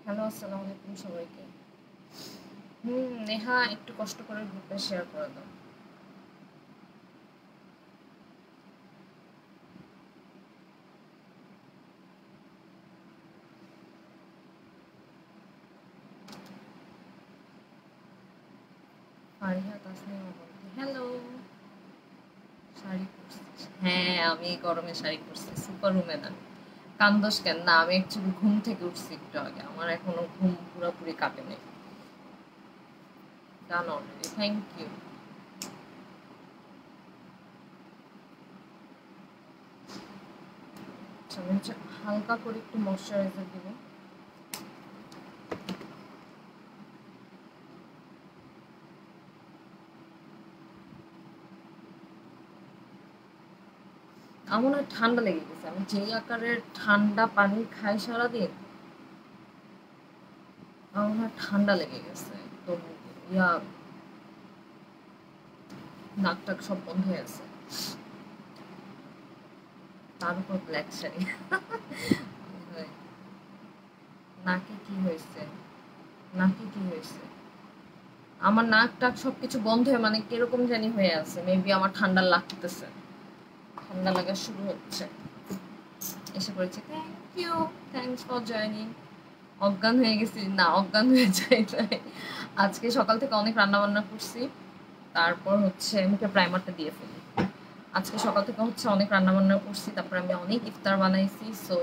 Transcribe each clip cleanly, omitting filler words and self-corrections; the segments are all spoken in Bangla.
হ্যালো, আসসালামু আলাইকুম সবাইকে। নেহা একটু কষ্ট করে গ্রুপে শেয়ার করে দাও। ফারিহা তাসনিম বলতে হ্যালো। শাড়ি পরছিস? হ্যাঁ, আমি গরমে শাড়ি পরছি, সুপার উমেন। আমি কান্দোস কেন? না, আমি অ্যাকচুয়ালি ঘুম থেকে উঠছি একটু আগে, আমার এখনো ঘুম পুরোপুরি কাটেনি। Done already, thank you. আচ্ছা, আমি হচ্ছে হালকা করে একটু ময়শ্চারাইজার দিব। আমার মনে হয় ঠান্ডা লেগে গেছে, আমি যেই আকারের ঠান্ডা পানি খাই সারাদিন, আমার মনে হয় ঠান্ডা লেগে গেছে একদম। ইয়া, নাক টাক সব বন্ধ হয়ে আছে, তার উপর ব্ল্যাক শাড়ি। নাকে কি হয়েছে? নাকে কি হয়েছে? আমার নাক টাক সবকিছু বন্ধ হয়ে মানে কিরকম জানি হয়ে আছে, মেবি আমার ঠান্ডা লাগতেছে, ঠান্ডা লাগা শুরু হচ্ছে। এসে পড়েছে, thank you, thanks for joining. অজ্ঞান হয়ে গেছি না, অজ্ঞান হয়ে যাই নাই। আজকে সকাল থেকে অনেক রান্না বান্না করছি, তারপর হচ্ছে মুখে প্রাইমারটা দিয়ে ফেলি। আজকে সকাল থেকে হচ্ছে অনেক রান্না বান্না করছি, তারপর আমি অনেক ইফতার বানাইছি, সো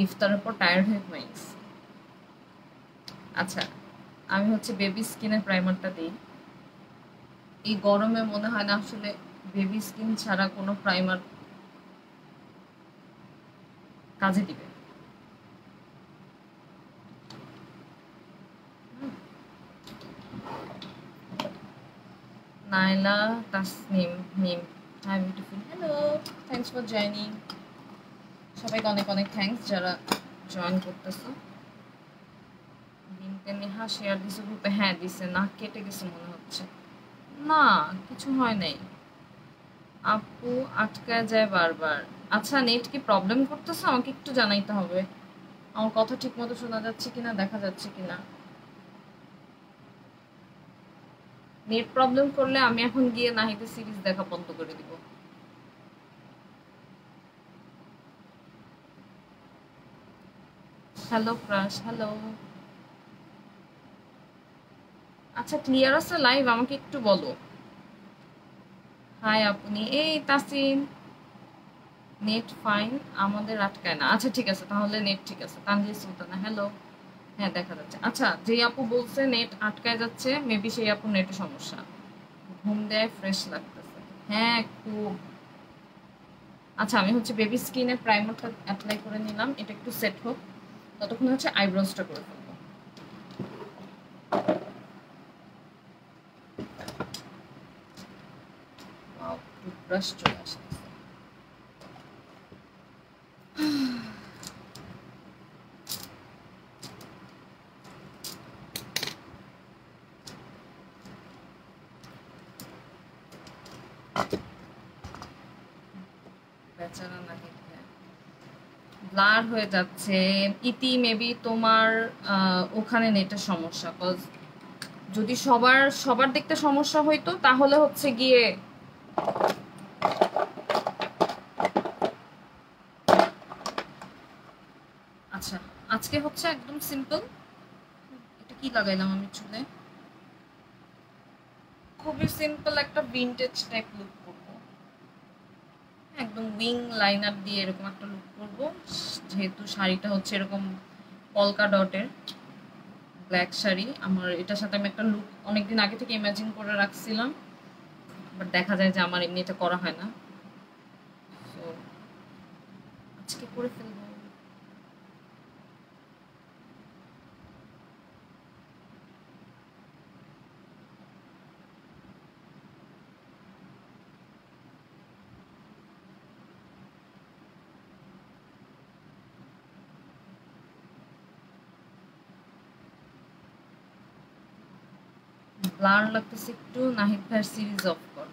ইফতারের পর টায়ার্ড হয়ে ঘুমাইছি। আচ্ছা, আমি হচ্ছে বেবি স্কিনের প্রাইমারটা দিই। এই গরমে মনে হয় না আসলে বেবি স্কিন ছাড়া কোনো প্রাইমার কাজে দিবে। Naila Tasnim Mim, hi beautiful, hello, thanks for joining. সবাইকে অনেক অনেক থ্যাংকস যারা জয়েন করতেছো। বিনতে নেহা শেয়ার দিছে গ্রুপে, হ্যাঁ দিছে, নাক কেটে গেছে মনে হচ্ছে। না, কিছু হয় নাই। আপু আটকায় যায় বারবার। আচ্ছা, নেট কি প্রবলেম করতেছে? আমাকে একটু জানাইতে হবে, আমার কথা ঠিক মতো শোনা যাচ্ছে কিনা, দেখা যাচ্ছে কিনা। নেট প্রবলেম করলে আমি এখন গিয়ে নাহিদের সিরিজ দেখা বন্ধ করে দিব। Hello crush, hello. আচ্ছা, ক্লিয়ার আছে লাইভ? আমাকে একটু বলো। হাই আপনি, এই তাসিন। নেট ফাইন, আমাদের আটকায় না। আচ্ছা ঠিক আছে, তাহলে নেট ঠিক আছে। তানজিল সুলতানা, হ্যালো। হ্যাঁ, দেখা যাচ্ছে। আচ্ছা, যেই আপু বলছে নেট আটকায় যাচ্ছে, মেবি সেই আপুর নেটের সমস্যা। ঘুম দেয়, ফ্রেশ লাগতেছে। হ্যাঁ, খুব। আচ্ছা, আমি হচ্ছে বেবি স্কিনের প্রাইমারটা অ্যাপ্লাই করে নিলাম, এটা একটু সেট হোক, ততক্ষণ হচ্ছে আইব্রোজটা করে ফেলবো। টুথব্রাশ চলে আসছে। বেচারা নাহিদ ভাই, ব্লার হয়ে যাচ্ছে। ইতি, মেবি তোমার ওখানে নেটের সমস্যা, কজ যদি সবার সবার দেখতে সমস্যা হইতো তাহলে হচ্ছে গিয়ে আচ্ছা, আজকে হচ্ছে একদম সিম্পল। এটা কি লাগাইলাম আমি চুলে? খুবই সিম্পল একটা ভিনটেজ টাইপ লুক করবো, একদম উইং লাইনার দিয়ে এরকম একটা লুক করবো। যেহেতু শাড়িটা হচ্ছে এরকম পলকা ডটের ব্ল্যাক শাড়ি, আমার এটার সাথে আমি একটা লুক অনেকদিন আগে থেকে ইমাজিন করে রাখছিলাম, বাট দেখা যায় যে আমার এমনি এটা করা হয় না, তো আজকে করে ফেলবো। ব্লার লাগতেছে একটু, নাহিদ ভাইয়ের সিরিজ অফ কর।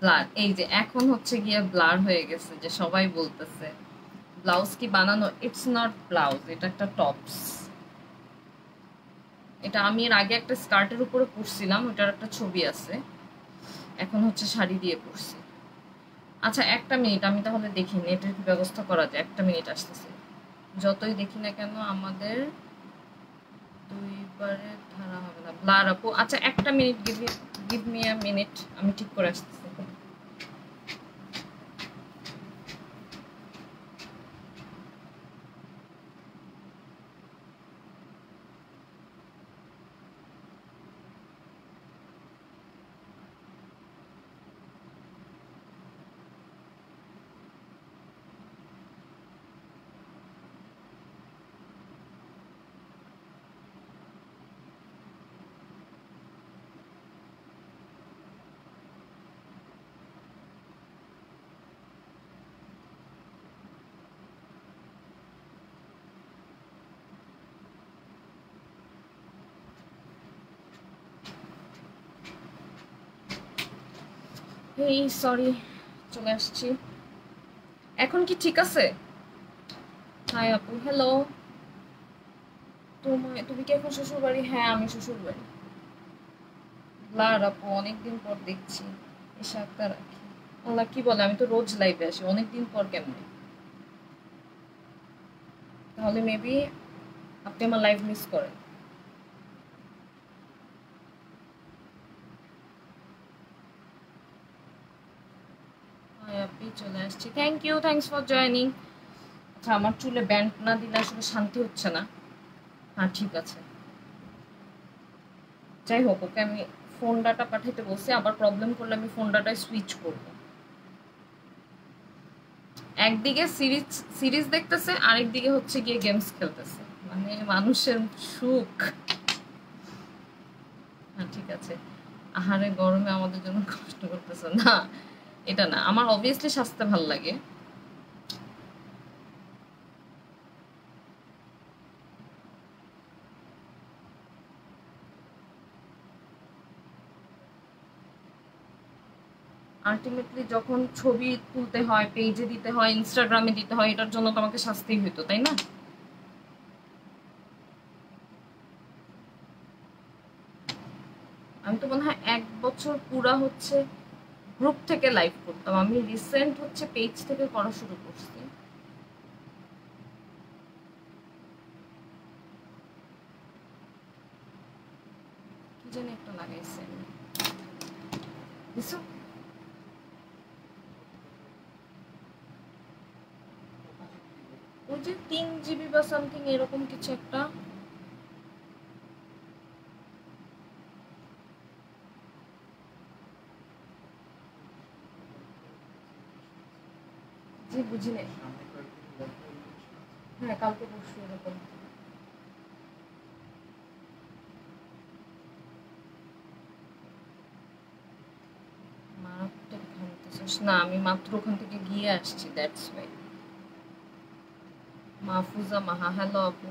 ব্লার, এই যে এখন হচ্ছে গিয়ে ব্লার হয়ে গেছে, যে সবাই বলতেছে ব্লাউজ কি বানানো? ইটস নট ব্লাউজ, এটা একটা টপস। এটা আমি এর আগে একটা স্কার্টের উপরে পরছিলাম, ওটার একটা ছবি আছে। এখন হচ্ছে শাড়ি দিয়ে পরছি। আচ্ছা একটা মিনিট, আমি তাহলে দেখি নেটের কি ব্যবস্থা করা যায়। একটা মিনিট আসতেছে। যতই দেখি না কেন আমাদের দুইবারে ধারা হবে না। ব্লার আপু, আচ্ছা একটা minute, give me a minute, আমি ঠিক করে আসতেছি। এই সরি, চলে আসছি। এখন কি ঠিক আছে? হাই আপু, হ্যালো। তুমি কি এখন শ্বশুর বাড়ি? হ্যাঁ আমি শ্বশুর বাড়ি। ব্লার আপু, অনেকদিন পর দেখছি। এসা আক্তার রাখি। আল্লাহ কি বলে, আমি তো রোজ লাইভে আসি, অনেকদিন পর কেমনে? তাহলে মেবি আপনি আমার লাইভ মিস করেন। হাই আপনি, চলে আসছি। Thank you, thanks for joining. আচ্ছা আমার চুলে ব্যান্ড না দিলে আসলে শান্তি হচ্ছে না। হ্যাঁ ঠিক আছে, যাই হোক, ওকে আমি ফোন ডাটা পাঠাইতে বলছি, আবার প্রবলেম করলে আমি ফোন ডাটায় সুইচ করব। একদিকে সিরিজ সিরিজ দেখতেছে, আরেকদিকে হচ্ছে গিয়ে গেমস খেলতেছে, মানে মানুষের সুখ। হ্যাঁ ঠিক আছে। আহারে গরমে আমাদের জন্য কষ্ট করতেছে না, এটা না, আমার অবভিয়াসলি স্বাস্থ্য ভালো লাগে। আলটিমেটলি যখন ছবি তুলতে হয়, পেজে দিতে হয়, ইনস্টাগ্রামে দিতে হয়, এটার জন্য তোমাকে শাস্তি হইতো, তাই না? আমি তো মনে হয় 1 বছর পুরা হচ্ছে গ্রুপ থেকে লাইভ করতাম, আমি রিসেন্ট হচ্ছে পেজ থেকে করা শুরু করছি। কি জানি একটা লাগাইছে বুঝছো? ওই যে 3 GB বা সামথিং এরকম কিছু একটা। জি বুঝি নাই। হ্যাঁ কালকে পরশু এরকম। মারাত্মক ঘামতেছিস না? আমি মাত্র ওখান থেকে গিয়ে আসছি, that's why. Mahfuza Maha, hello আপু।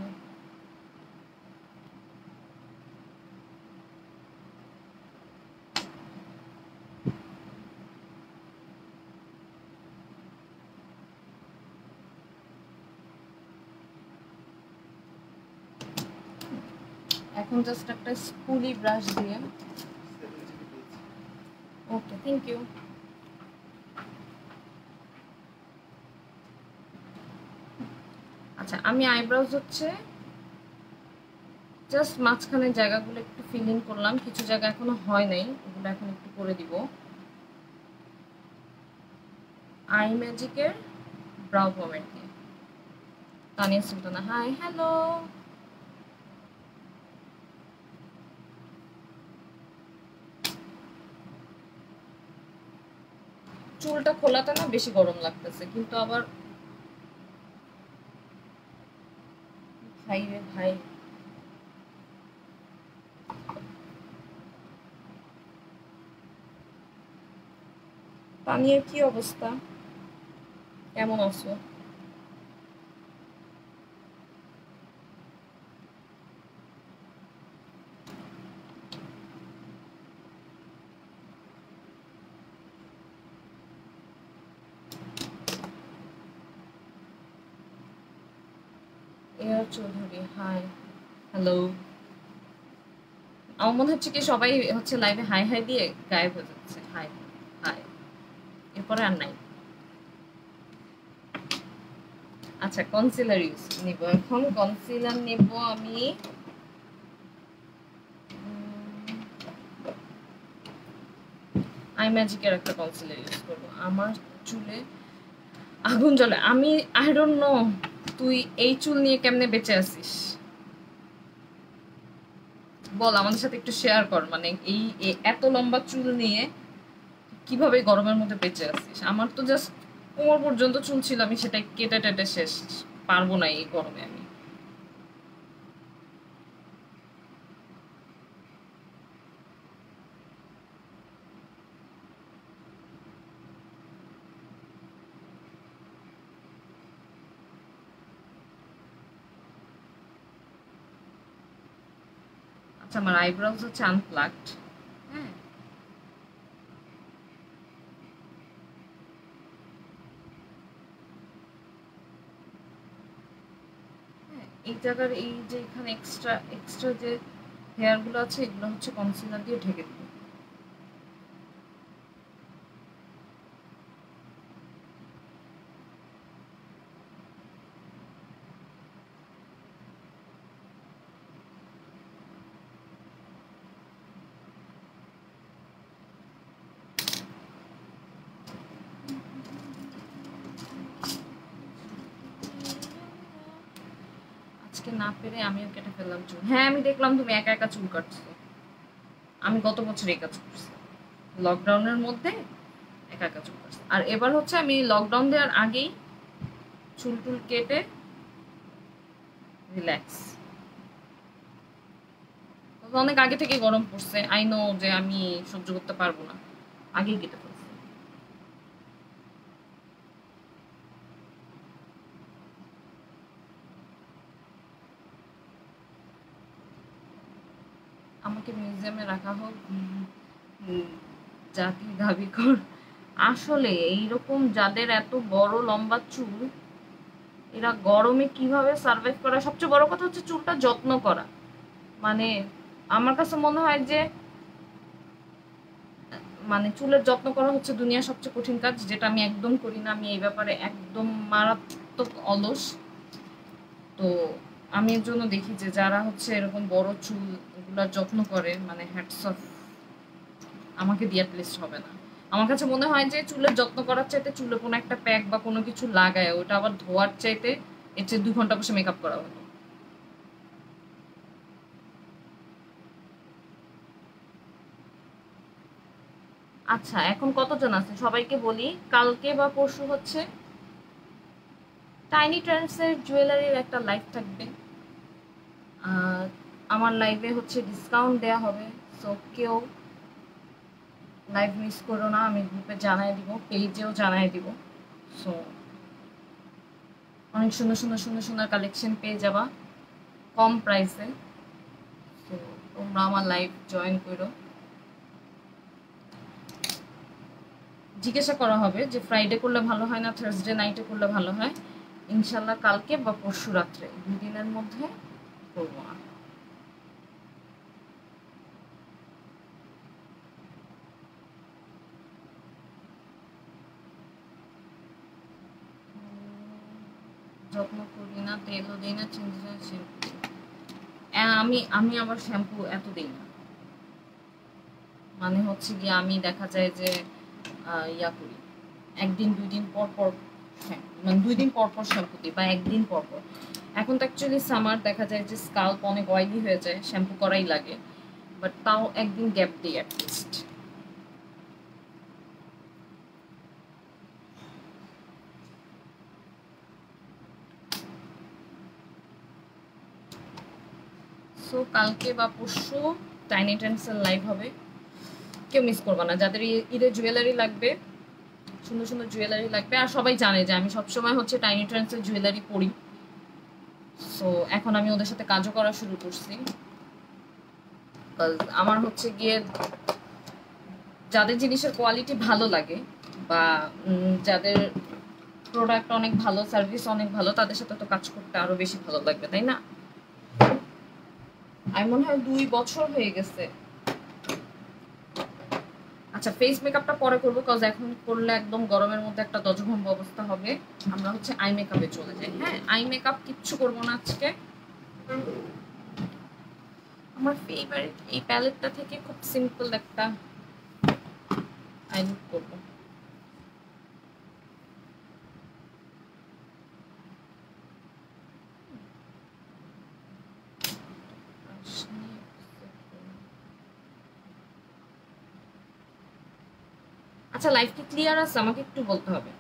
এখন জাস্ট একটা স্পুলি ব্রাশ দিয়ে। Okay thank you. আচ্ছা আমি আইব্রোজ হচ্ছে জাস্ট মাঝখানের জায়গাগুলো একটু ফিলিং করলাম, কিছু জায়গা এখনো হয় নাই, ওগুলো এখন একটু করে দিব। আই ম্যাজিকের ব্রাউ পমেট দিয়ে। Tania Sultana, hi hello. চুলটা খোলাটা না বেশি গরম লাগতেছে, কিন্তু আবার ভাই রে ভাই। তানিয়ার কি অবস্থা, কেমন আছো? Air Chowdhury hi hello. আমার মনে হচ্ছে কি সবাই হচ্ছে লাইভে হাই হাই দিয়ে গায়েব হয়ে যাচ্ছে। হাই হাই, এরপরে আর নাই। আচ্ছা কনসিলার ইউজ নিব এখন। কনসিলার নেব আমি আই ম্যাজিকের একটা কনসিলার ইউজ করব। আমার চুলে আগুন জ্বলে। আমি আই ডোন্ট নো তুই এই চুল নিয়ে কেমনে বেঁচে আছিস বল, আমাদের সাথে একটু শেয়ার কর। মানে এই এত লম্বা চুল নিয়ে কিভাবে গরমের মধ্যে বেঁচে আছিস? আমার তো জাস্ট কোমর পর্যন্ত চুল ছিল, আমি সেটা কেটে টেটে শেষ। পারবো না এই গরমে আমি। আচ্ছা আমার আইব্রোজ হচ্ছে আনপ্লাগড। হ্যাঁ এই জায়গার এই যে এখানে এক্সট্রা এক্সট্রা যে হেয়ার গুলো আছে এগুলো হচ্ছে কনসিলার দিয়ে ঢেকে দিই। আজকে না পেরে আমিও কেটে ফেললাম চুল। হ্যাঁ আমি দেখলাম তুমি একা একা চুল কাটছো। আমি গত বছর এই কাজ করছি লকডাউনের মধ্যে, একা একা চুল কাটছি। আর এবার হচ্ছে আমি লকডাউন দেওয়ার আগেই চুল টুল কেটে রিল্যাক্স। অনেক আগে থেকে গরম পড়ছে, আই নো যে আমি সহ্য করতে পারবো না, আগেই কেটে ফেলছি। আমাকে মিউজিয়ামে রাখা হোক, জাতি দাবি কর। আসলে এইরকম যাদের এত বড় লম্বা চুল এরা গরমে কিভাবে সার্ভাইভ করে? সবচেয়ে বড় কথা হচ্ছে চুলটা যত্ন করা। মানে আমার কাছে মনে হয় যে মানে চুলের যত্ন করা হচ্ছে দুনিয়ার সবচেয়ে কঠিন কাজ, যেটা আমি একদম করি না। আমি এই ব্যাপারে একদম মারাত্মক অলস। তো আমি এর জন্য দেখি যে যারা হচ্ছে এরকম বড় চুল এগুলার যত্ন করে, মানে হ্যাটস অফ। আমাকে দিয়ে অ্যাটলিস্ট হবে না। আমার কাছে মনে হয় যে চুলের যত্ন করার চাইতে চুলে কোনো একটা প্যাক বা কোনো কিছু লাগায় ওটা আবার ধোয়ার চাইতে এর চেয়ে 2 ঘন্টা বসে মেকআপ করা হলো। আচ্ছা এখন কতজন আছে সবাইকে বলি, কালকে বা পরশু হচ্ছে টাইনি ট্রেন্ডসের জুয়েলারির একটা লাইভ থাকবে। আর আমার লাইভে হচ্ছে ডিসকাউন্ট দেয়া হবে। সো কেউ লাইভ মিস করো না, আমি গ্রুপে জানাই দিব, পেজেও জানাই দিব। সো অনেক সুন্দর সুন্দর সুন্দর সুন্দর কালেকশন পেয়ে যাবা কম প্রাইসে। তো তোমরা আমার লাইভ জয়েন করো। জিজ্ঞাসা করা হবে যে ফ্রাইডে করলে ভালো হয় না থার্সডে নাইটে করলে ভালো হয়। ইনশাল্লাহ কালকে বা পরশু রাত্রে 2 দিনের মধ্যে করবো না। যত্ন করি না, তেলও দিই না, শ্যাম্পু আমি আমি আবার শ্যাম্পু এত দিই না। মানে হচ্ছে গিয়ে আমি দেখা যায় যে ইয়া করি, 1 দিন 2 দিন পর পর, হ্যাঁ মানে 2 দিন পর পর শ্যাম্পু দিই বা 1 দিন পর পর। এখন তো অ্যাকচুয়ালি সামার, দেখা যায় যে স্কাল্প অনেক অয়েলি হয়ে যায়, শ্যাম্পু করাই লাগে। বাট তাও 1 দিন গ্যাপ দিই অ্যাটলিস্ট। সো কালকে বা পরশু টাইনি ট্রেন্ডসের লাইভ হবে, কেউ মিস করবে না। যাদের ঈদের জুয়েলারি লাগবে, সুন্দর সুন্দর জুয়েলারি লাগবে, আর সবাই জানে যে আমি সবসময় হচ্ছে টাইনি ট্রেন্ডসের জুয়েলারি পরি। সো এখন আমি ওদের সাথে কাজও করা শুরু করছি। আমার হচ্ছে গিয়ে যাদের জিনিসের কোয়ালিটি ভালো লাগে বা যাদের প্রোডাক্ট অনেক ভালো, সার্ভিস অনেক ভালো, তাদের সাথে তো কাজ করতে আরো বেশি ভালো লাগবে, তাই না? আমি মনে হয় 2 বছর হয়ে গেছে। আচ্ছা, ফেস মেকআপটা পরে করবো, কজ এখন করলে একদম গরমের মধ্যে একটা দজভম্ব অবস্থা হবে। আমরা হচ্ছে আই মেকআপে চলে যাই। হ্যাঁ, আই মেকআপ কিচ্ছু করবো না আজকে। আমার ফেভারিট এই প্যালেটটা থেকে খুব সিম্পল একটা আই লুক করবো। আচ্ছা, লাইফ কি ক্লিয়ার আছে? আমাকে একটু বলতে হবে।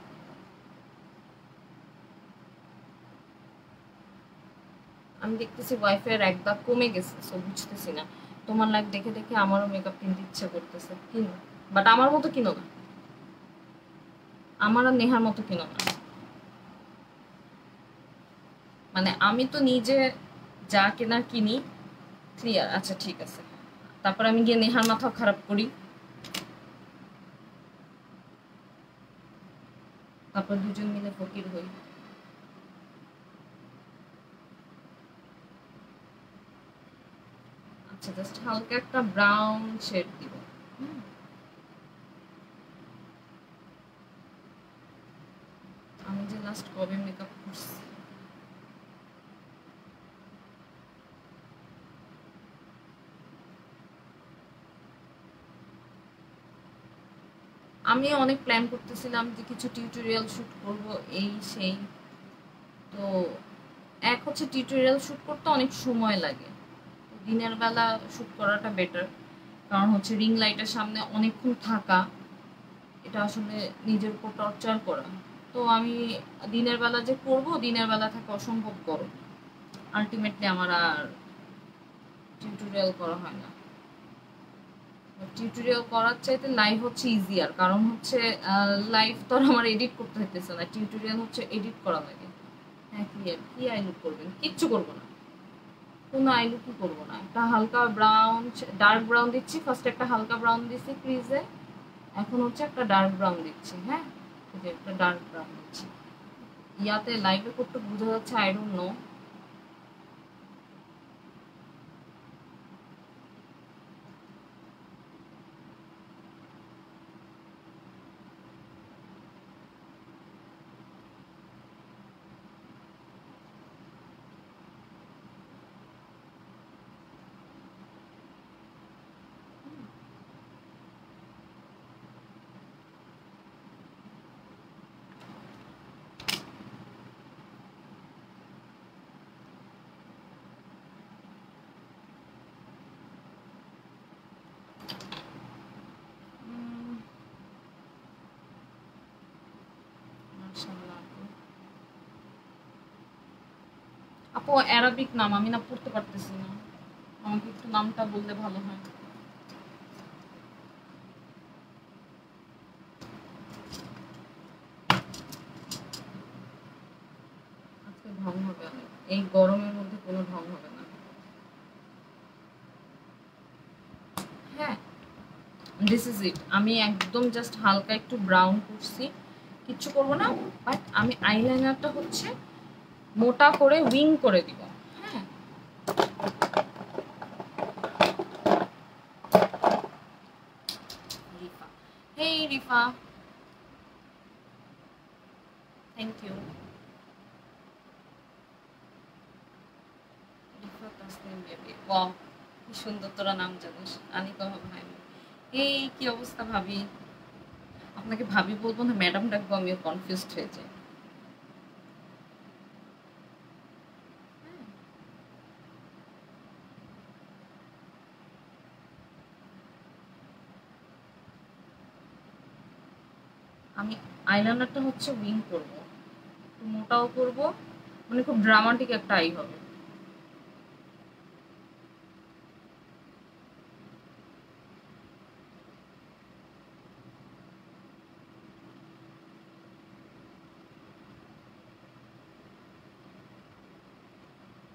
আমি দেখতেছি ওয়াইফাই এর একদম কমে গেছে, সো বুঝতেছি না। তোমার লাইফ দেখে দেখে আমারও মেকআপ কিনতে ইচ্ছে করতেছে, কিনো। বাট আমার মতো কিনো না, আমার আর নেহার মতো কিনো না। মানে আমি তো নিজে যা কেনার কিনি, ক্লিয়ার। আচ্ছা ঠিক আছে, তারপর আমি গিয়ে নেহার মাথাও খারাপ করি, তারপর দুজন মিলে ফকির হই। আচ্ছা, জাস্ট হালকা একটা ব্রাউন শেড দিব। আমি যে লাস্ট কবে মেকআপ করছি, আমি অনেক প্ল্যান করতেছিলাম যে কিছু টিউটোরিয়াল শুট করব, এই সেই। তো এক হচ্ছে টিউটোরিয়াল শুট করতে অনেক সময় লাগে, দিনের বেলা শুট করাটা বেটার। কারণ হচ্ছে রিং লাইটের সামনে অনেকক্ষণ থাকা, এটা আসলে নিজের উপর টর্চার করা। তো আমি দিনের বেলা যে করব, দিনের বেলা থাকে অসম্ভব গরম, আলটিমেটলি আমার আর টিউটোরিয়াল করা হয় না। টিউটোরিয়াল করার চাইতে লাইভ হচ্ছে ইজিয়ার, কারণ হচ্ছে লাইভ তো আর আমার এডিট করতে হইতেছে না, টিউটোরিয়াল হচ্ছে এডিট করা লাগে। হ্যাঁ, ক্লিয়ার। কি আই লুক করবেন? কিচ্ছু করবো না, কোনো আই লুকই করবো না। একটা হালকা ব্রাউন, ডার্ক ব্রাউন দিচ্ছি। ফার্স্ট একটা হালকা ব্রাউন দিচ্ছি ক্রিজে, এখন হচ্ছে একটা ডার্ক ব্রাউন দিচ্ছি। হ্যাঁ, এই যে একটা ডার্ক ব্রাউন দিচ্ছি। ইয়াতে লাইভে করতে বোঝা যাচ্ছে, আই ডোন্ট নো। মাশাআল্লাহ আপু। আপু অ্যারাবিক নাম, আমি না পড়তে পারতেছি না, আমাকে একটু নামটা বললে ভালো হয়। আজকে ঢং হবে না, এই গরমের মধ্যে কোনো ঢং হবে না। হ্যাঁ, দিস ইজ ইট। আমি একদম জাস্ট হালকা একটু ব্রাউন করছি, কিচ্ছু করবো না। বাট আমি আইলাইনারটা হচ্ছে মোটা করে উইং করে দিব। হ্যাঁ, Rifa, hey Rifa, thank you. Rifa Tasnim baby, wow, কি সুন্দর তোরা নাম জানিস। আনিকা ভাই, এই কি অবস্থা ভাবি? আপনাকে ভাবি বলবো না ম্যাডাম ডাকবো, আমিও কনফিউজড হয়ে যাই। আমি আইলাইনারটা হচ্ছে উইং করব, একটু মোটাও করব, মানে খুব ড্রামাটিক একটা আই হবে।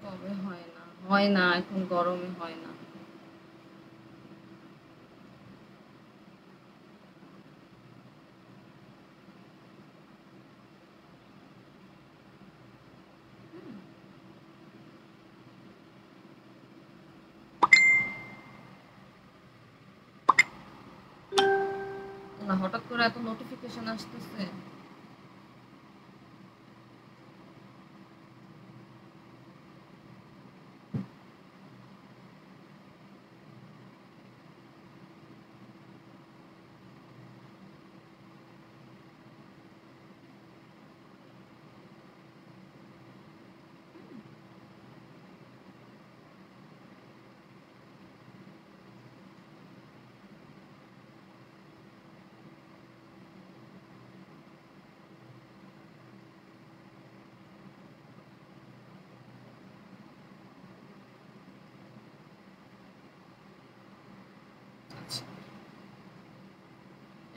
তবে হয় না, হয় না, এখন গরমে হয় না। হঠাৎ করে এত নোটিফিকেশন আসতেছে।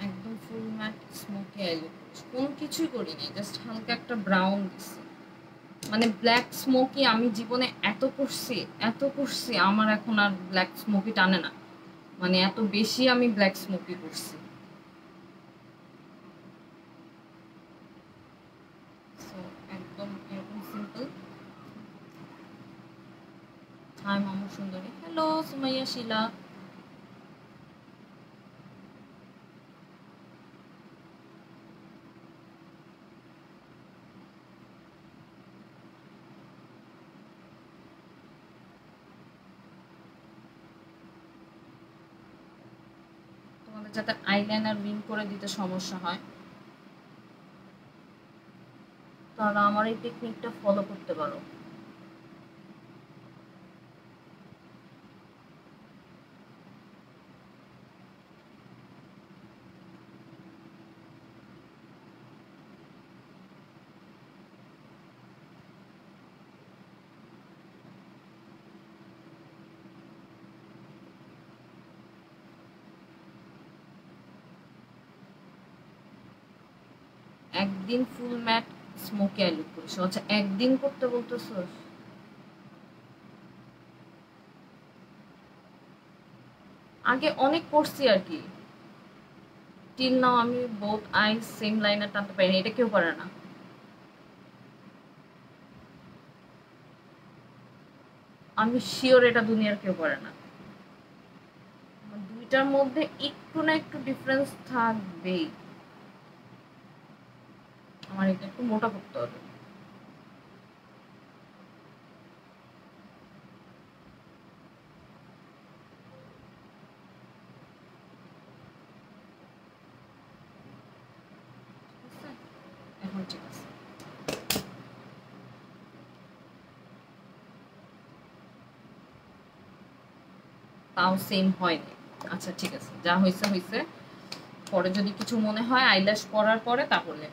একদম ফুল ম্যাট স্মোকি আই লুক, কোনো কিছুই করিনি, জাস্ট হালকা একটা ব্রাউন দিছি। মানে ব্ল্যাক স্মোকি আমি জীবনে এত করছি আমার এখন আর ব্ল্যাক স্মোকি টানে না, মানে এত বেশি আমি ব্ল্যাক স্মোকি করছি। সো একদম এরকম সিম্পল। হাই মামু সুন্দরী, হ্যালো সুমাইয়া শিলা। তোমাদের যাতে আইলাইনার উইং করে দিতে সমস্যা হয় তারা আমার এই টেকনিকটা ফলো করতে পারো। একদিন ফুল ম্যাট স্মোকি আই লুক করেছো? আচ্ছা একদিন করতে বলতেছো? আগে অনেক করছি আর কি, টিল নাও আমি বোথ আই সেম লাইনার টানতে পারি না, এটা কেউ পারে না। আমি শিওর এটা দুনিয়ার কেউ পারে না। দুইটার মধ্যে একটু না একটু ডিফারেন্স থাকবেই। আমার এটা একটু মোটা করতে হবে। এখন ঠিক আছে। তাও সেম হয়নি। আচ্ছা ঠিক আছে, যা হয়েছে হয়েছে, পরে যদি কিছু মনে হয় আইল্যাশ করার পরে তাহলে।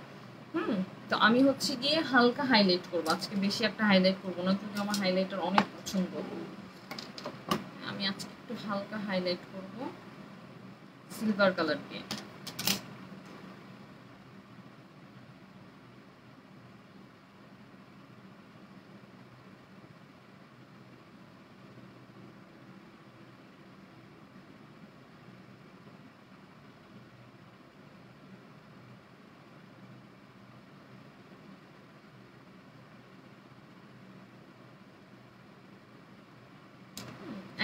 তো আমি হচ্ছে গিয়ে হালকা হাইলাইট করবো আজকে, বেশি একটা হাইলাইট করবো না, যদি আমার হাইলাইটার অনেক পছন্দ। আমি আজকে একটু হালকা হাইলাইট করবো সিলভার কালার দিয়ে।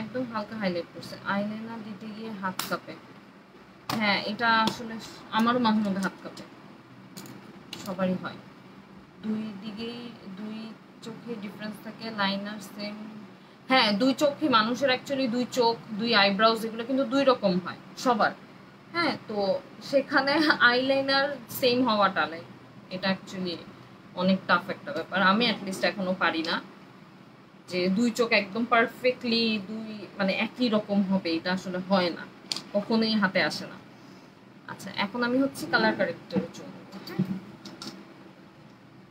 একদম হালকা হাইলাইট করছে, আইলাইনার দিতে গিয়ে হাত কাঁপে। হ্যাঁ এটা আসলে আমারও মাঝে মধ্যে হাত কাঁপে, সবারই হয়। দুই দিকেই দুই চোখে ডিফারেন্স থাকে, লাইনার সেম। হ্যাঁ দুই চোখই মানুষের, অ্যাকচুয়ালি দুই চোখ দুই আইব্রাউজ এগুলো কিন্তু দুই রকম হয় সবার। হ্যাঁ তো সেখানে আইলাইনার সেম হওয়াটা এটা অ্যাকচুয়ালি অনেক টাফ একটা ব্যাপার। আমি অ্যাটলিস্ট এখনো পারি না যে দুই চোখ একদম পারফেক্টলি দুই মানে একই রকম হবে, এটা আসলে হয় না, কখনোই হাতে আসে না। আচ্ছা এখন আমি হচ্ছে কালার কারেক্টরের জন্য,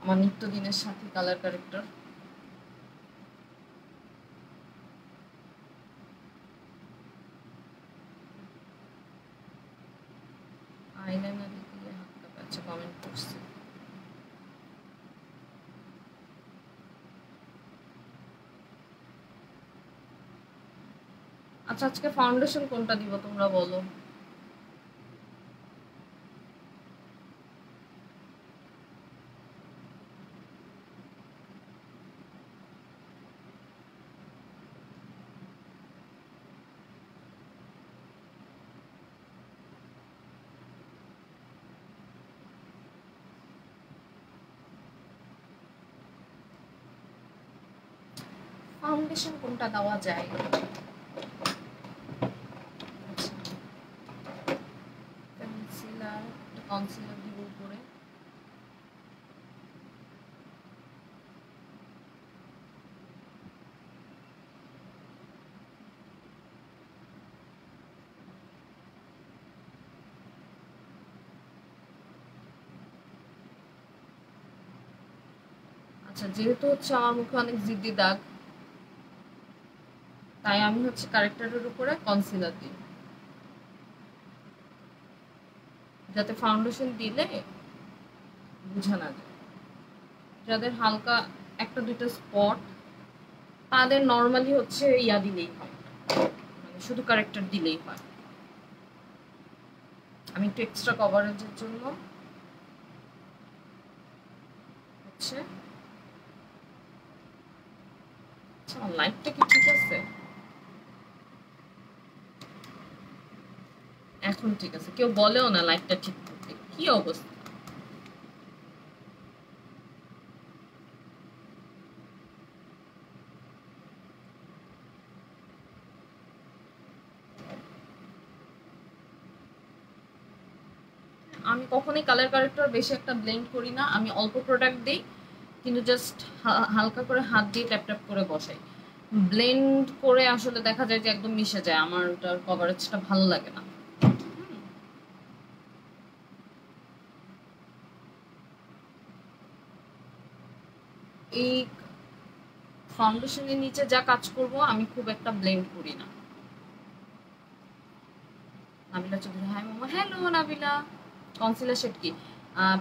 আমার নিত্যদিনের সাথে কালার কারেক্টর। আইলাইনার দিয়ে হাত কাঁপে, আচ্ছা কমেন্ট করছি। আচ্ছা আজকে ফাউন্ডেশন কোনটা দিব তোমরা বলো? ফাউন্ডেশন কোনটা দেওয়া যায়? কনসিলার, কনসিলার দিব উপরে। আচ্ছা, যেহেতু হচ্ছে আমার মুখে অনেক জিদ্দি দাগ, তাই আমি হচ্ছে কারেক্টারের উপরে কনসিলার দিই, যাতে ফাউন্ডেশন দিলে বোঝা না যায়। যাদের হালকা একটা দুইটা স্পট, তাদের নর্মালি হচ্ছে ইয়া দিলেই হয়, মানে শুধু কারেক্টার দিলেই হয়। আমি একটু এক্সট্রা কভারেজের জন্য হচ্ছে, আচ্ছা আমার লাইটটা কি ঠিক আছে? এখন ঠিক আছে, কেউ বলেও না লাইটটা ঠিক করতে, কি অবস্থা। আমি কখনোই কালার কারেক্টর বেশি একটা ব্লেন্ড করি না, আমি অল্প প্রোডাক্ট দিই, কিন্তু জাস্ট হালকা করে হাত দিয়ে ট্যাপ ট্যাপ করে বসাই। ব্লেন্ড করে আসলে দেখা যায় যে একদম মিশে যায়, আমার ওটার কভারেজটা ভালো লাগে না। এই ফাউন্ডেশনের নিচে যা কাজ করব আমি খুব একটা ব্লেন্ড করি না। নাবিলা চৌধুরী, হাই মামা। হ্যালো নাবিলা। কনসিলার শেড কি?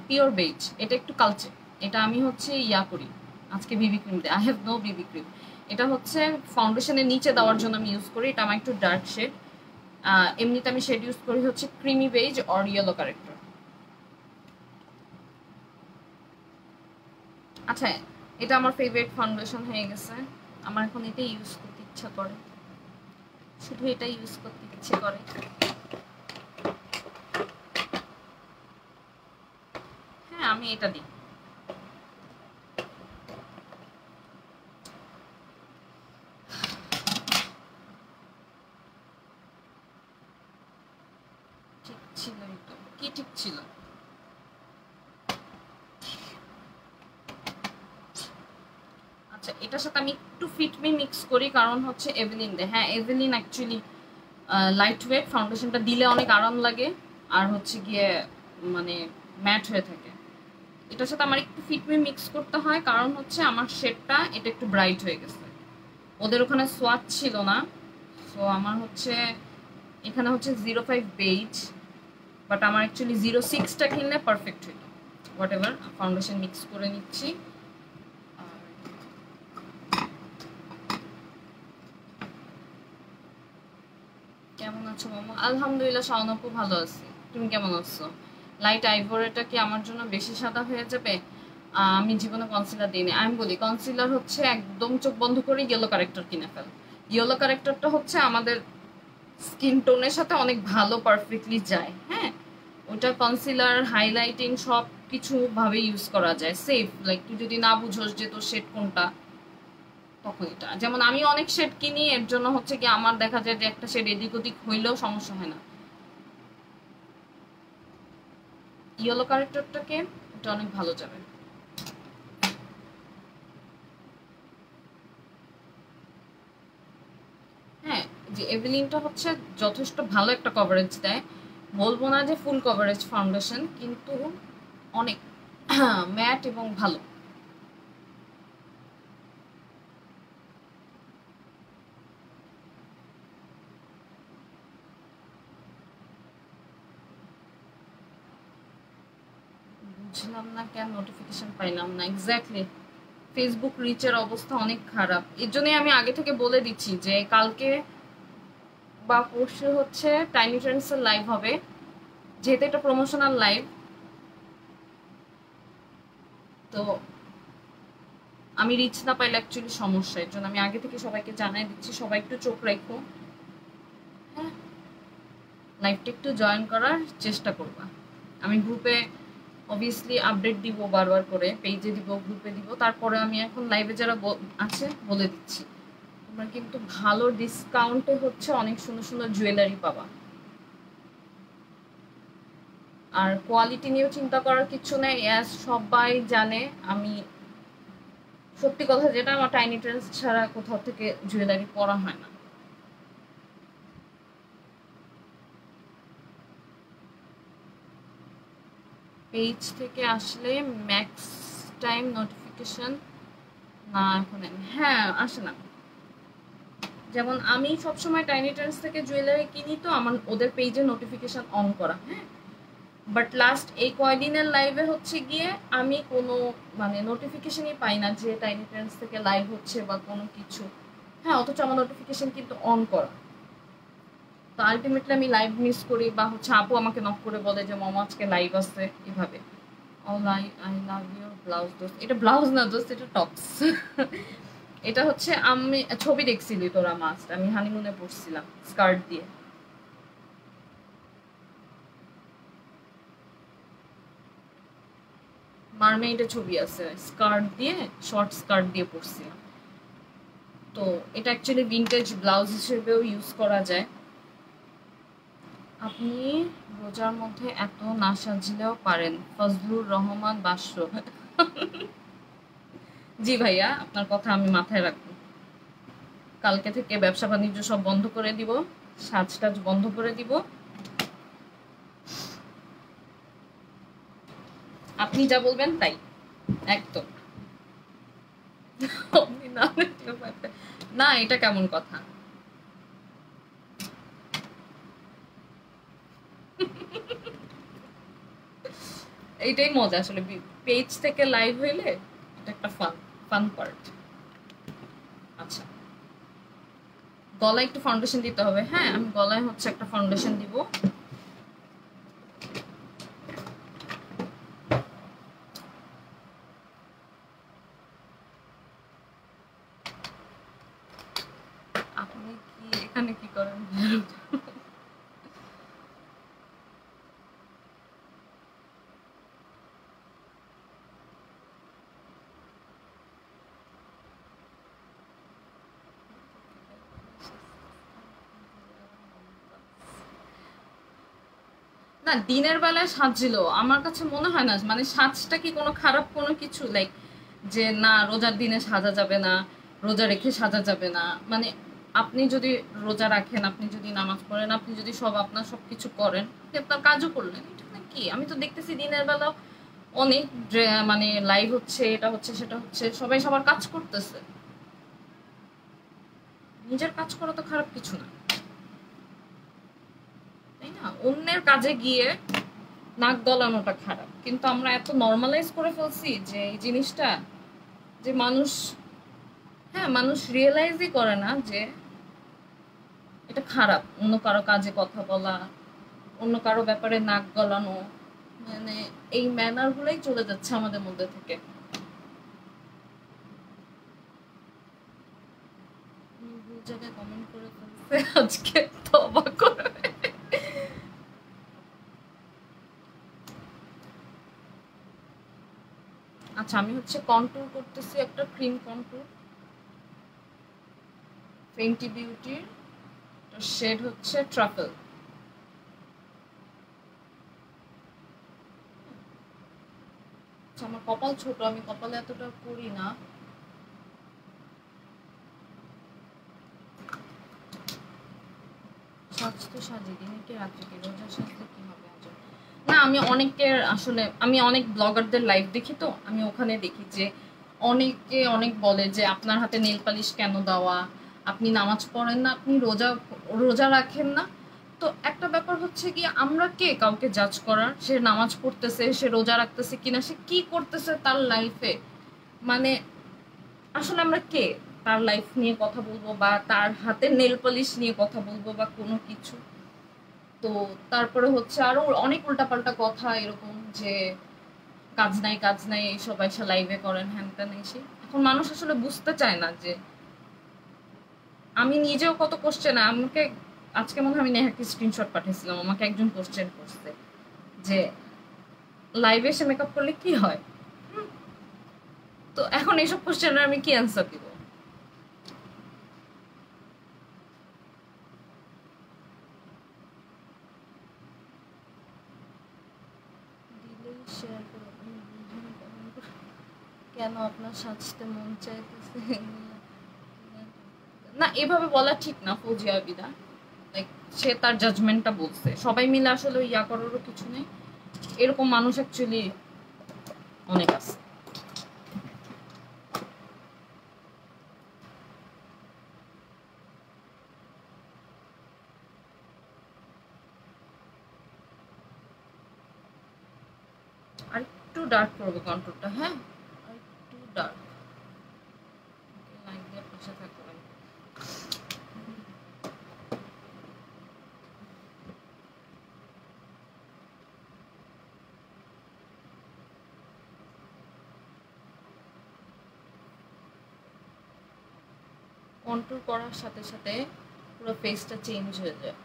Pure base. এটা একটু কালচে, এটা আমি হচ্ছে ইয়া করি, আজকে বিবি ক্রিম দিই। I have no BB cream. এটা হচ্ছে ফাউন্ডেশনের নিচে দেওয়ার জন্য আমি ইউজ করি, এটা আমার একটু ডার্ক শেড। এমনিতে আমি শেড ইউজ করি হচ্ছে creamy base or yellow corrector. আচ্ছা, এটা আমার ফেভারিট ফাউন্ডেশন হয়ে গেছে, আমার এখন এটাই ইউজ করতে ইচ্ছা করে, শুধু এটা ইউজ করতে ইচ্ছে করে। হ্যাঁ, আমি এটা দিই। ঠিক ছিল তো, কি ঠিক ছিল? আচ্ছা, এটার সাথে আমি একটু ফিটমি মিক্স করি, কারণ হচ্ছে এভেলিন দেয়। হ্যাঁ, এভেলিন অ্যাকচুয়ালি লাইট ওয়েট, ফাউন্ডেশনটা দিলে অনেক আরাম লাগে, আর হচ্ছে গিয়ে মানে ম্যাট হয়ে থাকে। এটার সাথে আমার একটু ফিটমি মিক্স করতে হয়, কারণ হচ্ছে আমার শেডটা এটা একটু ব্রাইট হয়ে গেছে, ওদের ওখানে সোয়াচ ছিল না। সো আমার হচ্ছে এখানে হচ্ছে 05 বেজ, বাট আমার অ্যাকচুয়ালি 06টা কিনলে পারফেক্ট হইতো। হোয়াট এভার, ফাউন্ডেশন মিক্স করে নিচ্ছি। কেমন আছো মামা? আলহামদুলিল্লাহ, শাওন আপু ভালো আছি, তুমি কেমন আছো? লাইট আইভরিটা কি আমার জন্য বেশি সাদা হয়ে যাবে? আমি জীবনে কনসিলার দিইনি। আমি বলি, কনসিলার হচ্ছে একদম চোখ বন্ধ করে ইয়েলো কারেক্টর কিনে ফেল। ইয়েলো কারেক্টরটা হচ্ছে আমাদের স্কিন টোনের সাথে অনেক ভালো পারফেক্টলি যায়। হ্যাঁ, ওটা কনসিলার, হাইলাইটিং সব কিছু ভাবে ইউজ করা যায়, সেফ। লাইক তুই যদি না বুঝোস যে তোর শেড কোনটা, তখন এটা, যেমন আমি অনেক শেড কিনি, এর জন্য হচ্ছে কি আমার দেখা যায় যে একটা শেড এদিক ওদিক হইলেও সমস্যা হয় না। ইয়েলো কারেক্টরটাকে এটা অনেক ভালো যাবে। হ্যাঁ, যে এভেলিনটা হচ্ছে যথেষ্ট ভালো একটা কভারেজ দেয়, বলবো না যে ফুল কভারেজ ফাউন্ডেশন, কিন্তু অনেক ম্যাট এবং ভালো। বুঝলাম না কেন নোটিফিকেশন পাইলাম না। এক্স্যাক্টলি, ফেসবুক রিচের অবস্থা অনেক খারাপ, এর জন্যই আমি আগে থেকে বলে দিচ্ছি যে কালকে বা পরশু হচ্ছে টাইনি ট্রেন্ডসের লাইভ হবে, যেহেতু এটা প্রমোশনাল লাইভ, তো আমি রিচ না পাইলে অ্যাকচুয়ালি সমস্যা, এর জন্য আমি আগে থেকে সবাইকে জানাই দিচ্ছি, সবাই একটু চোখ রাখো। হ্যাঁ, লাইভটা একটু জয়েন করার চেষ্টা করবা। আমি গ্রুপে অবভিয়াসলি আপডেট দিব বারবার করে, পেজে দিব, গ্রুপে দিব, তারপরে আমি এখন লাইভে যারা আছে বলে দিচ্ছি তোমরা কিন্তু ভালো ডিসকাউন্টে হচ্ছে অনেক সুন্দর সুন্দর জুয়েলারি পাবা। আর কোয়ালিটি নিয়েও চিন্তা করার কিছু নেই। সবাই জানে আমি সত্যি কথা যেটা, আমার টাইনি ট্রেন্ডস ছাড়া কোথাও থেকে জুয়েলারি পরা হয় না। পেজ থেকে আসলে ম্যাক্স টাইম নোটিফিকেশন না এখন হ্যাঁ আসে না। যেমন আমি সবসময় টাইনি ট্রেন্ডস থেকে জুয়েলারি কিনি, তো আমার ওদের পেজে নোটিফিকেশন অন করা, হ্যাঁ। বাট লাস্ট এই কয়দিনের লাইভে হচ্ছে গিয়ে আমি কোনো মানে নোটিফিকেশনই পাই না যে টাইনি ট্রেন্ডস থেকে লাইভ হচ্ছে বা কোনো কিছু। হ্যাঁ, অথচ আমার নোটিফিকেশন কিন্তু অন করা। তো আলটিমেটলি আমি লাইভ মিস করি, বা হচ্ছে আপু আমাকে নক করে বলে যে মামা আজকে লাইভ আছে, এভাবে। All I love your blouse দোস্ত। এটা ব্লাউজ না দোস্ত, এটা টপস। এটা হচ্ছে আমি ছবি দেখছিলি তোরা মাস্ট, আমি হানিমুনে পড়ছিলাম স্কার্ট দিয়ে। মারমেইডের ছবি আছে, স্কার্ট দিয়ে, শর্ট স্কার্ট দিয়ে পরছিলাম। তো এটা অ্যাকচুয়ালি ভিনটেজ ব্লাউজ হিসেবেও ইউজ করা যায়। আপনি রোজার মধ্যে এত না সাজলেও পারেন, ফজলুর রহমান বাসর। জি ভাইয়া, আপনার কথা আমি মাথায় রাখবো। কালকে থেকে ব্যবসা বাণিজ্য সব বন্ধ করে দিব, সাজটাজ বন্ধ করে দিব। আপনি যা বলবেন তাই, একদম। না, এটা কেমন কথা? এইটাই মজা আসলে, পেজ থেকে লাইভ হইলে এটা একটা ফান পার্ট। আচ্ছা, গলায় একটু ফাউন্ডেশন দিতে হবে। হ্যাঁ, আমি গলায় হচ্ছে একটা ফাউন্ডেশন দিব। আপনি কি এখানে কি করেন? না, দিনের বেলায় সাজছিল আমার কাছে মনে হয় না মানে সাজটা কি কোনো খারাপ কোনো কিছু, লাইক যে না রোজার দিনে সাজা যাবে না, রোজা রেখে সাজা যাবে না। মানে আপনি যদি রোজা রাখেন, আপনি যদি নামাজ পড়েন, আপনি যদি আপনার সবকিছু করেন, আপনি আপনার কাজও করলেন, এটা কি? আমি তো দেখতেছি দিনের বেলা অনেক মানে লাইভ হচ্ছে, এটা হচ্ছে সেটা হচ্ছে, সবাই সবার কাজ করতেছে। নিজের কাজ করা তো খারাপ কিছু না, তাই না? অন্যের কাজে গিয়ে নাক গলানোটা খারাপ, কিন্তু আমরা এত নর্মালাইজ করে ফেলছি যে এই জিনিসটা, যে মানুষ, হ্যাঁ, মানুষ রিয়েলাইজই করে না যে এটা খারাপ। অন্য কারো কাজে কথা বলা, অন্য কারো ব্যাপারে নাক গলানো, মানে এই ম্যানার গুলোই চলে যাচ্ছে আমাদের মধ্যে থেকে। ভুল জায়গায় কমেন্ট করে ফেলছে আজকে, তবা করবে। আচ্ছা, আমি হচ্ছে কন্ট্যুর করতেছি, একটা ক্রিম কন্ট্যুর, ফেন্টি বিউটির, শেড হচ্ছে ট্রাফেল। আমার কপাল ছোট, আমি কপালে এতটা করি না। সাজ তো সাজি, দিনে কি রাত্রে কি, রোজা সাজলে কি হবে? না, আমি অনেকের আসলে আমি অনেক ব্লগারদের লাইভ দেখি, তো আমি ওখানে দেখি যে অনেকে অনেক বলে যে আপনার হাতে নেল পালিশ কেন দেওয়া, আপনি নামাজ পড়েন না, আপনি রোজা রোজা রাখেন না। তো একটা ব্যাপার হচ্ছে কি, আমরা কে কাউকে জাজ করার? সে নামাজ পড়তেছে, সে রোজা রাখতেছে কিনা, সে কি করতেছে তার লাইফে, মানে আসলে আমরা কে তার লাইফ নিয়ে কথা বলবো, বা তার হাতের নেল পালিশ নিয়ে কথা বলবো, বা কোনো কিছু? তো তারপরে হচ্ছে আরো অনেক উল্টাপাল্টা কথা, এরকম যে কাজ নাই কাজ নাই এইসব এসে লাইভে করেন, হ্যান ত্যান এসে। এখন মানুষ আসলে বুঝতে চায় না যে আমি নিজেও কত কোশ্চেন, আমাকে আজকে মনে হয় আমি নেহাকে স্ক্রিনশট পাঠিয়েছিলাম, আমাকে একজন কোশ্চেন করছে যে লাইভে এসে মেকআপ করলে কি হয়। তো এখন এইসব কোশ্চেনের আমি কি অ্যান্সার দিব? কেন আপনার সাজতে মন চাইতেছে? না, এভাবে বলা ঠিক না ফৌজিয়া আবিদা। লাইক সে তার জাজমেন্টটা বলছে, সবাই মিলে আসলে ইয়া করারও কিছু নেই। এরকম মানুষ অ্যাকচুয়ালি অনেক আছে। আর একটু ডার্ক করবো কন্ট্রোলটা, হ্যাঁ আর একটু ডার্ক। লাইক দিয়ে পাশে থাকতে পারি। কন্ট্রোল করার সাথে সাথে পুরো ফেসটা চেঞ্জ হয়ে যায়।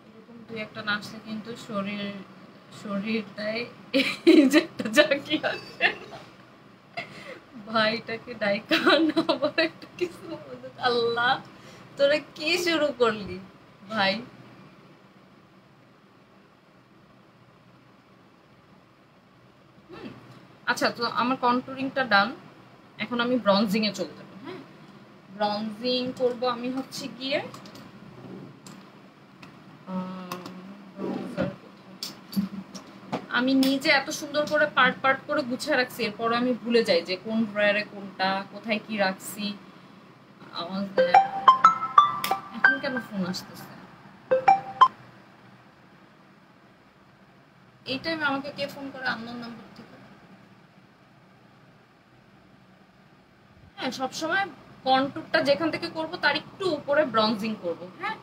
এরকম দুই একটা নাচলে কিন্তু শরীরটাই এই যে একটা জাকি আসে না, ভাইটাকে ডাইকা না আবার একটা কিছু বলে, আল্লাহ তোরা কি শুরু করলি ভাই। আচ্ছা, তো আমার কন্ট্রোলিংটা ডান। এখন আমি ব্রঞ্জিং এ চলে যাবো। হ্যাঁ, ব্রঞ্জিং করব আমি হচ্ছে গিয়ে আমি নিজে এত সুন্দর করে পার্ট পার্ট করে গুছিয়ে রাখছি, এরপর আমি ভুলে যাই যে কোন ড্রয়ারে কোনটা কোথায় কি রাখছি। এখন কেন ফোন আসতেছে এই টাইমে? আমাকে কে ফোন করে আননোন নাম্বার থেকে? হ্যাঁ, সবসময় কন্ট্যুরটা যেখান থেকে করব তার একটু উপরে ব্রঞ্জিং করব। হ্যাঁ,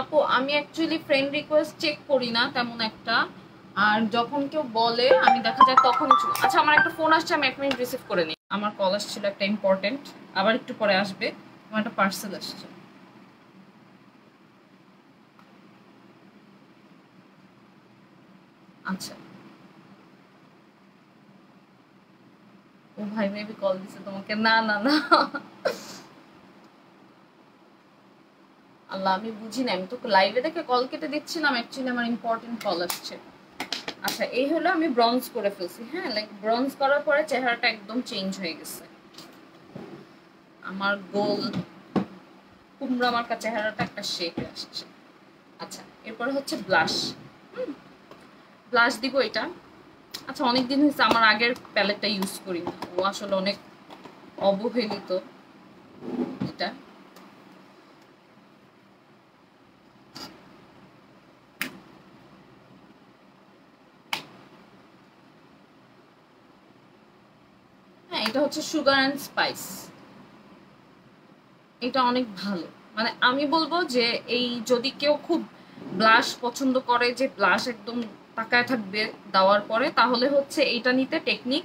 আপু আমি অ্যাকচুয়ালি ফ্রেন্ড রিকোয়েস্ট চেক করি না তেমন একটা, আর যখন কেউ বলে আমি দেখা যায় তখনই আচ্ছা, আমার একটা ফোন আসছে, আমি 1 মিনিট রিসিভ করে নিই। আমার কল আসছিল একটা ইম্পর্টেন্ট, আবার একটু পরে আসবে। আমার একটা পার্সেল আসছে। আচ্ছা, ও ভাই মেবি কল দিছে তোমাকে। না না না, আল্লাহ আমি বুঝি না, আমি তো লাইভে দেখে কল কেটে দিচ্ছিলাম, অ্যাকচুয়ালি আমার ইম্পর্টেন্ট কল আসছে। আচ্ছা, এই হলো আমি ব্রঞ্জ করে ফেলছি। হ্যাঁ, লাইক ব্রঞ্জ করার পরে চেহারাটা একদম চেঞ্জ হয়ে গেছে। আমার গোল কুমড়া মার্কা চেহারাটা একটা শেপে আসছে। আচ্ছা, এরপরে হচ্ছে ব্লাশ। ব্লাশ দিব এটা। আচ্ছা, অনেকদিন হয়েছে আমার আগের প্যালেটটা ইউজ করি না, ও আসলে অনেক অবহেলিত এটা। হ্যাঁ, এটা হচ্ছে সুগার অ্যান্ড স্পাইস। এটা অনেক ভালো। মানে আমি বলবো যে এই যদি কেউ খুব ব্লাশ পছন্দ করে, যে ব্লাশ একদম তাকায় থাকবে দেওয়ার পরে, তাহলে হচ্ছে এইটা নিতে টেকনিক।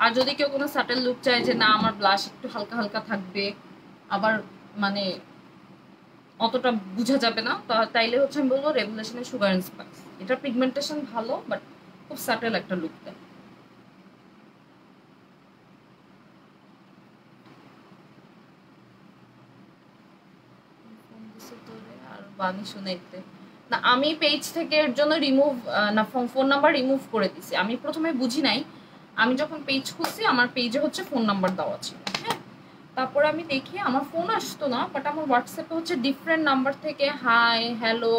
আর যদি কেউ কোনো সাটেল লুক চায় যে না আমার ব্লাশ একটু হালকা হালকা থাকবে, আবার মানে অতটা বোঝা যাবে না, তাইলে হচ্ছে আমি বলবো রেভুলেশনের সুগার অ্যান্ড স্পাইস। এটা পিগমেন্টেশন ভালো, বাট খুব সাটেল একটা লুক দেয়। আর বাণী শুনাইতে না, আমি পেজ থেকে এর জন্য রিমুভ না, ফোন নাম্বার রিমুভ করে দিছি। আমি প্রথমে বুঝি নাই, আমি যখন পেজ খুলছি আমার পেজে হচ্ছে ফোন নাম্বার দেওয়া ছিল। হ্যাঁ, তারপরে আমি দেখি আমার ফোন আসতো না, বাট আমার হোয়াটসঅ্যাপে হচ্ছে ডিফারেন্ট নাম্বার থেকে হাই হ্যালো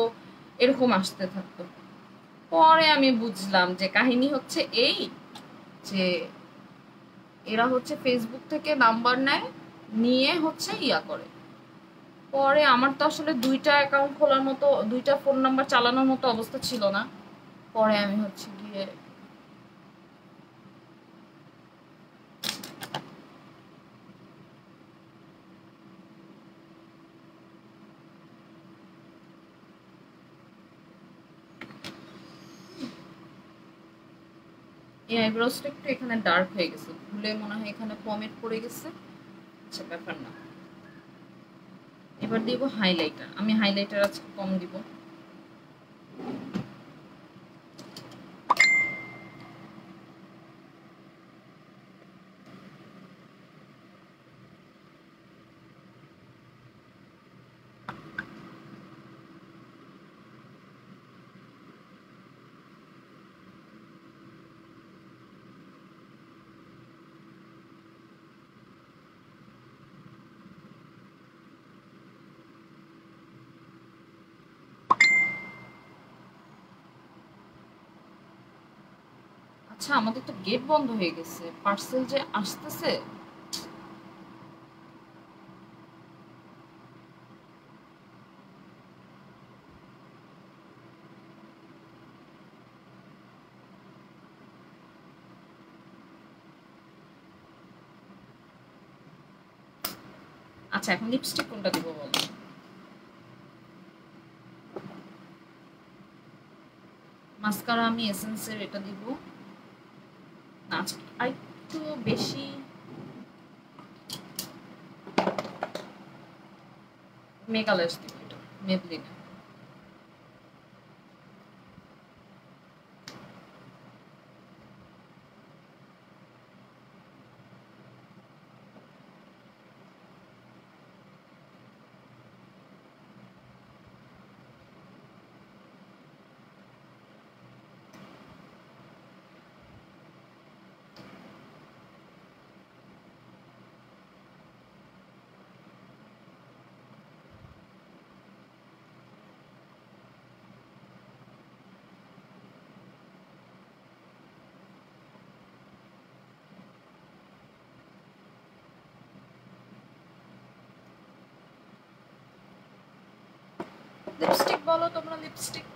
এরকম আসতে থাকতো। পরে আমি বুঝলাম যে কাহিনী হচ্ছে এই, যে এরা হচ্ছে ফেসবুক থেকে নাম্বার নেয়, নিয়ে হচ্ছে ইয়া করে। পরে আমার তো আসলে দুইটা অ্যাকাউন্ট খোলার মতো, দুইটা ফোন নাম্বার চালানোর মতো অবস্থা ছিল না। পরে আমি হচ্ছে গিয়ে এই আইব্রোসটা একটু এখানে ডার্ক হয়ে গেছে, ভুলে মনে হয় এখানে পমেট পড়ে গেছে। আচ্ছা ব্যাপার না। এবার দিব হাইলাইটার। আমি হাইলাইটার আজকে কম দিব। আচ্ছা আমাদের তো গেট বন্ধ হয়ে গেছে, পার্সেল যে আসতেছে। আচ্ছা এখন লিপস্টিক কোনটা দিব বলো? মাস্কারা আমি এসেন্সের এটা দিব না, আজকে একটু বেশি মেগালাস দিব, এটা মেবলিনে। লিপস্টিক বলো তোমরা, লিপস্টিক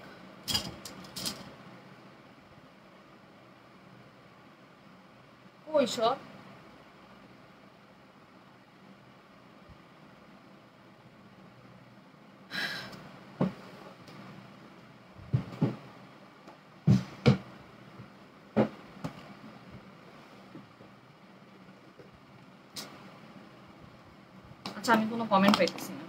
কই সব? আচ্ছা আমি কোনো কমেন্ট পাইতেছি না।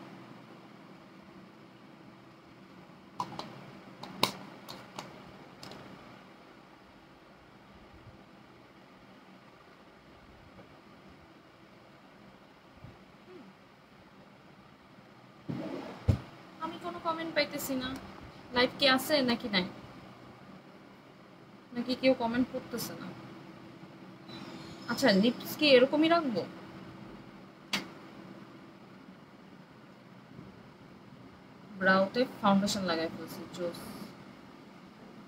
আমি কোনো কমেন্ট পাইতেছি না। লাইভ কি আছে নাকি নাই, নাকি কেউ কমেন্ট করতেছে না? আচ্ছা লিপস কি এরকমই রাখবো? ব্রাউতে ফাউন্ডেশন লাগাই ফেলছি, জোস।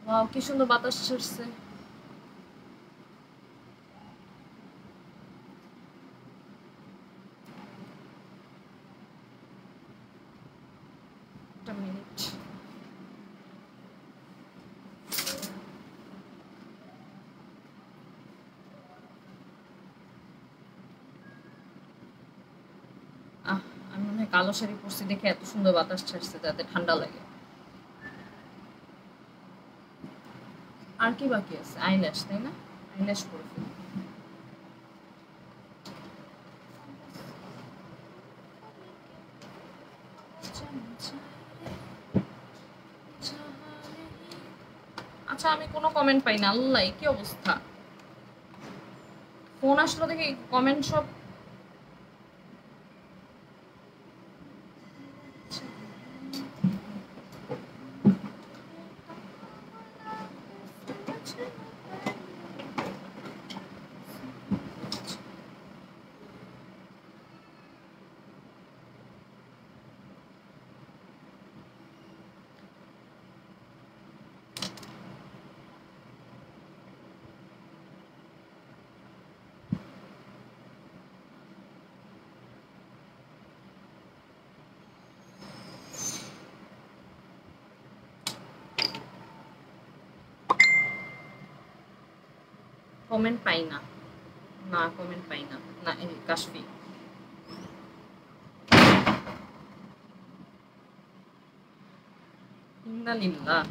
ওয়াও কি সুন্দর বাতাস ছাড়ছে। একটা মিনিট। আমি মনে হয় কালো শাড়ি পরছি দেখে এত সুন্দর বাতাস ছাড়ছে যাতে ঠান্ডা লাগে। আর কি বাকি আছে? আইল্যাশ, তাই না? আইল্যাশ করে ফেলি। আচ্ছা আমি কোনো কমেন্ট পাই না, আল্লাহ কি অবস্থা। ফোন আসলো দেখে কমেন্ট সব। কমেন্ট পাই না, না কমেন্ট পাই না। না এই কাশফি। ইন্নালিল্লাহ।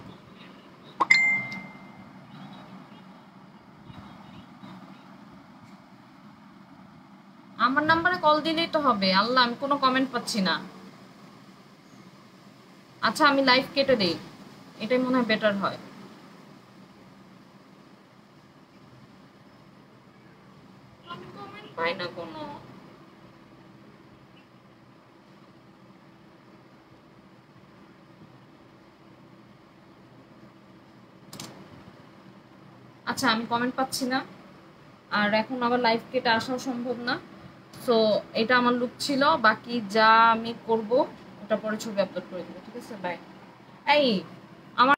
কল দিলেই তো হবে। আল্লাহ, আমি কোনো কমেন্ট পাচ্ছি না। আচ্ছা, আমি লাইভ কেটে দেই, এটাই মনে হয় বেটার হয়। আমি কমেন্ট পাই না কোনো। আচ্ছা, আমি কমেন্ট পাচ্ছি না, আর এখন আবার লাইভ কেটে আসাও সম্ভব না। সো এটা আমার লুক ছিল, বাকি যা আমি করব ওটা পরে ছবি আপলোড করে দেবো, ঠিক আছে? বাই। এই, আমার